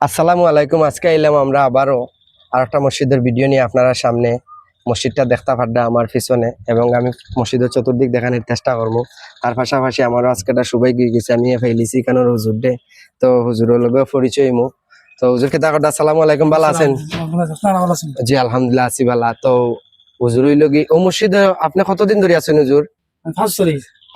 আসসালামু আলাইকুম। আজকে এলাম আমরা আবারও আরেকটা মসজিদের ভিডিও নিয়ে আপনারা সামনে। মসজিদটা দেখতে পারডা আমার পিছনে, এবং আমি মসজিদের চতুর্দিক দেখানোর চেষ্টা করবো। তার পাশাপাশি আমারও আজকেটা সবাই গিয়ে গেছে, আমি ফেলিছি কেন হুজুর ডে, তো হুজুরের লগে পরিচয় মু। তো হুজুর খেতা করতে আসসালামু আলাইকুম, ভালো আছেন? জি আলহামদুলিল্লাহ আছি ভালো। তো হুজুর লগি ও মসজিদে আপনি কতদিন ধরে আছেন হুজুর?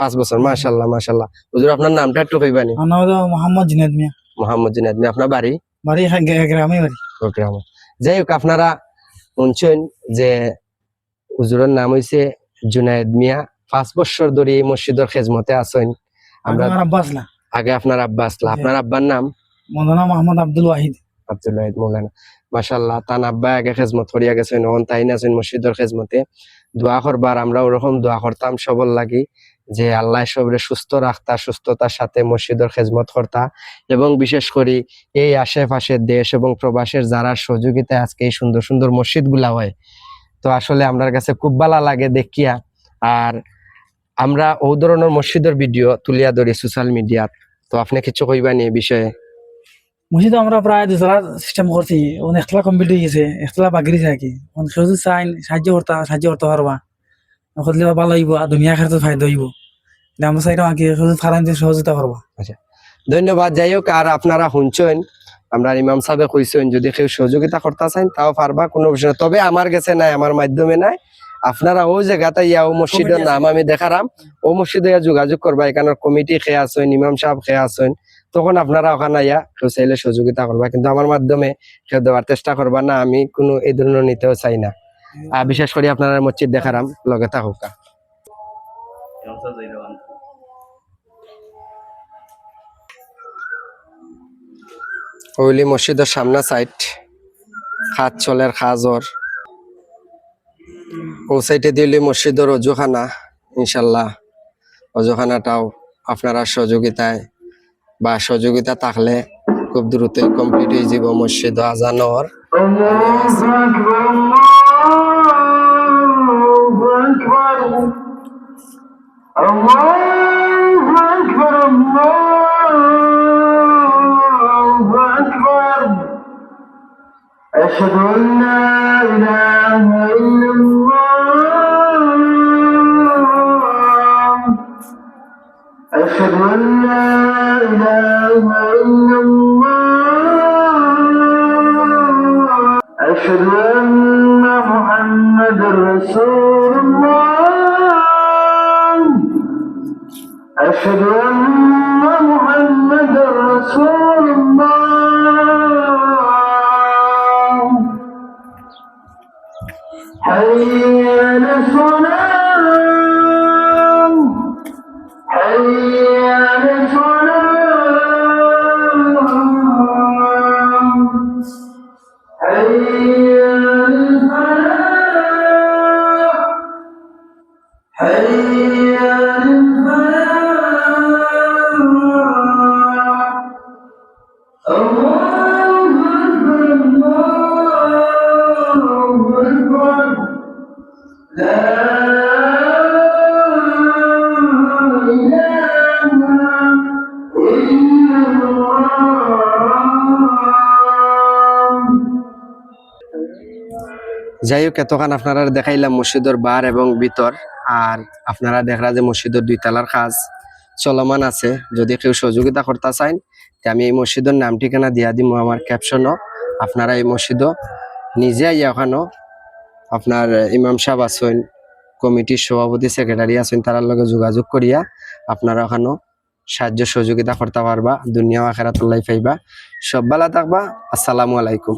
5 বছর। মাশাআল্লাহ মাশাআল্লাহ। হুজুর আপনার নামটা একটু কইবানি? আমার নাম হলো মোহাম্মদ জিনাদ মিয়া। মোহাম্মদ জিনাদ মিয়া। আপনার বাড়ি? বাড়ি গ্রামে বাড়ি। ওকে। যাই হোক, আপনারা শুনছেন যে হুজুরের নাম হইছে জুনায়েদ মিয়া। 5 বছর ধরে এই মসজিদের খেজমতে আছেন। আমরা আগে আপনার আব্বা আসলা, আপনার আব্বার নাম? মৌলানা মোহাম্মদ আব্দুল ওয়াহিদ। আব্দুল ওয়াহিদ মৌলানা। মাশাআল্লাহ, তান আব্বা আগে খেজমত করিয়া গেছেন, এখন তাই আছেন মসজিদের খেজমতে। দোয়া করবার, আমরা ওরকম দোয়া করতাম সবল লাগি যে আল্লাহ সবরে সুস্থ রাখতা, সুস্থতার সাথে মসজিদের খেজমত করতা, এবং বিশেষ করে এই আশেপাশের দেশ এবং প্রবাসের যারা সহযোগিতায় আজকে এই সুন্দর সুন্দর মসজিদ গুলা হয়, তো আসলে আমার কাছে খুব ভালো লাগে দেখিয়া। আর আমরা ও ধরনের মসজিদের ভিডিও তুলিয়া ধরি সোশ্যাল মিডিয়াত। তো আপনি কিছু কইবা নি এই বিষয়ে? মসজিদ আমরা প্রায় 2 সিস্টেম করছি, একতলা কমপ্লিট হয়ে গেছে, একতলা বাকি আছে আর কি। যদি চাইন সাহায্য করতে পারবা, করলে ভালো হইব, আর দুনিয়া খাতে ফায়দা হইব। আমরা চাইলাম আর কি ফারান সহযোগিতা করবা। আচ্ছা, ধন্যবাদ। যাই হোক, আর আপনারা শুনছেন আমরা ইমাম সাহেব কইছেন যদি কেউ সহযোগিতা করতে চান তাও পারবা, কোনো বিষয়। তবে আমার কাছে নাই, আমার মাধ্যমে নাই। আপনারা ও জায়গাতে ইয়া ও মসজিদের নাম আমি দেখারাম, ও মসজিদে যোগাযোগ করবা। এখানে কমিটি খেয়ে আছেন, ইমাম সাহেব খেয়ে আছেন, তখন আপনারা ওখানে ইয়া কেউ চাইলে সহযোগিতা করবা, কিন্তু আমার মাধ্যমে কেউ দেওয়ার চেষ্টা করবা না। আমি কোনো এই ধরনের নিতেও চাই না। আর বিশেষ করে আপনারা মসজিদ দেখারাম লগে থাকুকা। ওইলি মসজিদের সামনা সাইড খাত চলের খাজর, ও সাইডে দিলে মসজিদের অজুখানা। ইনশাল্লাহ অজুখানাটাও আপনারা সহযোগিতায় বা সহযোগিতা থাকলে খুব দ্রুত কমপ্লিট হয়ে যাব মসজিদ আজানর। أشهد أن لا إله إلا الله أشهد أن لا إله إلا الله أشهد أن محمد رسول الله أشهد أن محمد رسول الله حي على الصلاة حي على الصلاة حي على الفلاح حي على الفلاح الله أكبر الله أكبر لا إله إلا الله যাই হোক, এতক্ষণ আপনারা দেখাইলাম মসজিদের বার এবং ভিতর। আর আপনারা দেখরা যে মসজিদের 2 তলার কাজ চলমান আছে। যদি কেউ সহযোগিতা করতে চান, আমি এই মসজিদের নাম ঠিকানা দিয়া দিব আমার ক্যাপশনও। আপনারা এই মসজিদও নিজে আইয়া ওখানো আপনার ইমাম সাহেব আছেন, কমিটির সভাপতি সেক্রেটারি আছেন, তার লগে যোগাযোগ করিয়া আপনারা ওখানো সাহায্য সহযোগিতা করতে পারবা। দুনিয়া আখিরাত আল্লাহ পাইবা। সব ভালো থাকবা। আসসালামু আলাইকুম।